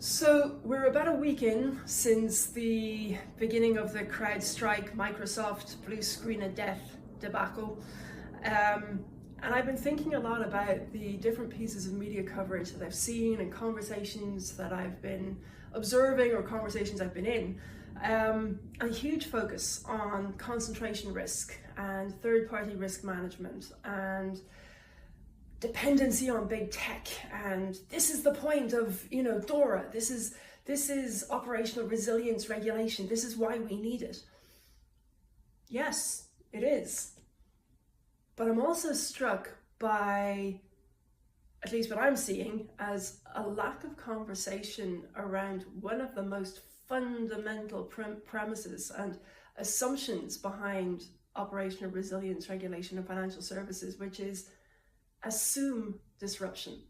So we're about a week in since the beginning of the CrowdStrike-Microsoft blue screen of death debacle. And I've been thinking a lot about the different pieces of media coverage that I've seen and conversations that I've been observing or conversations I've been in. A huge focus on concentration risk and third-party risk management and dependency on big tech, and this is the point of DORA. This is operational resilience regulation. This is why we need it. Yes, it is. But I'm also struck by, at least what I'm seeing, as a lack of conversation around one of the most fundamental premises and assumptions behind operational resilience regulation of financial services, which is assume disruption.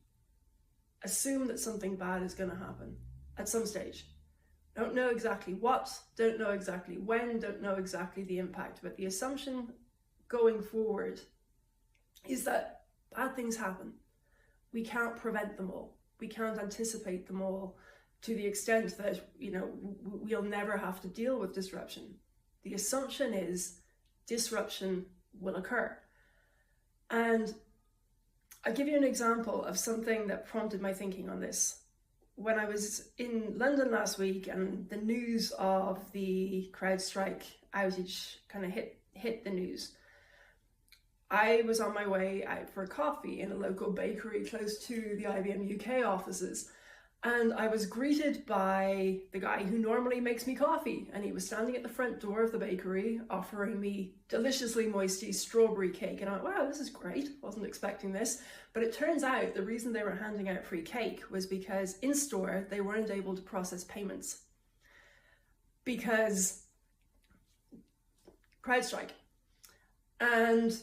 Assume that something bad is going to happen at some stage. Don't know exactly what, don't know exactly when, don't know exactly the impact, but the assumption going forward is that bad things happen. We can't prevent them all. We can't anticipate them all to the extent that, we'll never have to deal with disruption. The assumption is disruption will occur. And I'll give you an example of something that prompted my thinking on this. When I was in London last week and the news of the CrowdStrike outage kind of hit the news, I was on my way out for a coffee in a local bakery close to the IBM UK offices, and I was greeted by the guy who normally makes me coffee, and he was standing at the front door of the bakery offering me deliciously moisty strawberry cake, and I went, wow, this is great, wasn't expecting this. But it turns out the reason they were handing out free cake was because in store they weren't able to process payments because CrowdStrike, and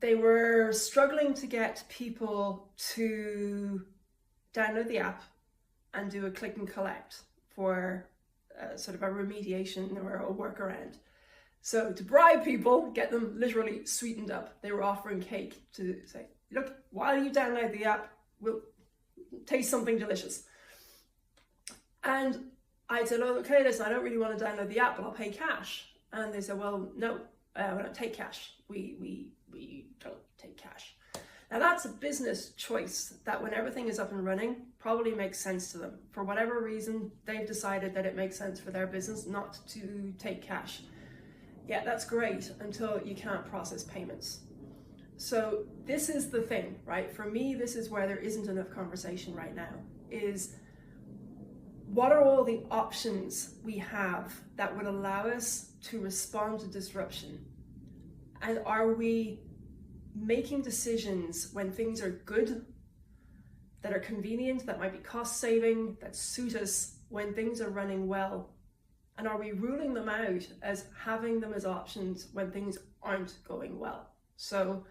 they were struggling to get people to download the app and do a click and collect for sort of a remediation or a workaround. So to bribe people, get them literally sweetened up, they were offering cake to say, look, while you download the app, we'll taste something delicious. And I said, oh, okay, listen, I don't really want to download the app, but I'll pay cash. And they said, well, no, we don't take cash. We don't take cash. Now that's a business choice that when everything is up and running probably makes sense to them. For whatever reason, they've decided that it makes sense for their business not to take cash. Yeah, that's great until you can't process payments. So this is the thing, right? For me, this is where there isn't enough conversation right now, is what are all the options we have that would allow us to respond to disruption? And are we making decisions when things are good, that are convenient, that might be cost saving, that suit us when things are running well? And are we ruling them out as having them as options when things aren't going well? So,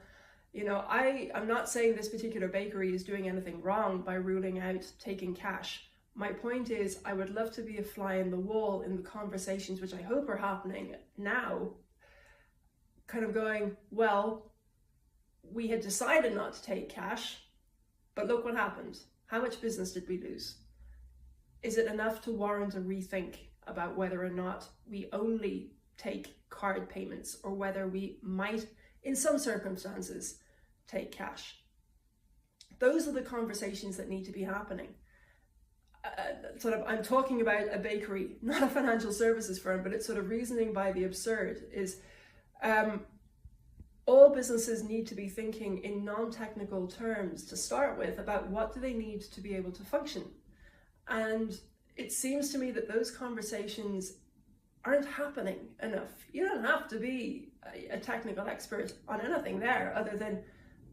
I'm not saying this particular bakery is doing anything wrong by ruling out taking cash. My point is, I would love to be a fly in the wall in the conversations, which I hope are happening now, kind of going, well, we had decided not to take cash, but look what happened. How much business did we lose? Is it enough to warrant a rethink about whether or not we only take card payments, or whether we might, in some circumstances, take cash? Those are the conversations that need to be happening. I'm talking about a bakery, not a financial services firm, but it's sort of reasoning by the absurd. Is all businesses need to be thinking in non-technical terms to start with about what do they need to be able to function. And it seems to me that those conversations aren't happening enough. You don't have to be a technical expert on anything there, other than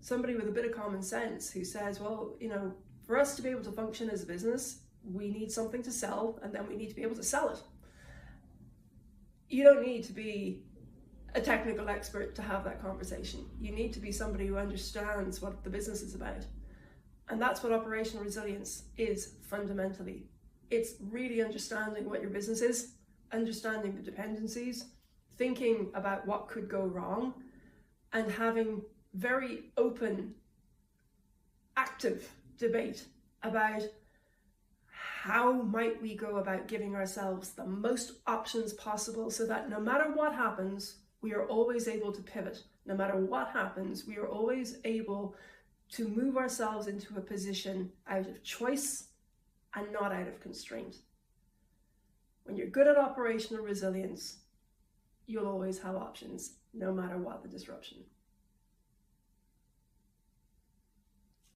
somebody with a bit of common sense who says, well, for us to be able to function as a business, we need something to sell, and then we need to be able to sell it. You don't need to be a technical expert to have that conversation. You need to be somebody who understands what the business is about. And that's what operational resilience is fundamentally. It's really understanding what your business is, understanding the dependencies, thinking about what could go wrong, and having very open, active debate about how might we go about giving ourselves the most options possible so that no matter what happens, we are always able to pivot. No matter what happens, we are always able to move ourselves into a position out of choice and not out of constraint. When you're good at operational resilience, you'll always have options, no matter what the disruption.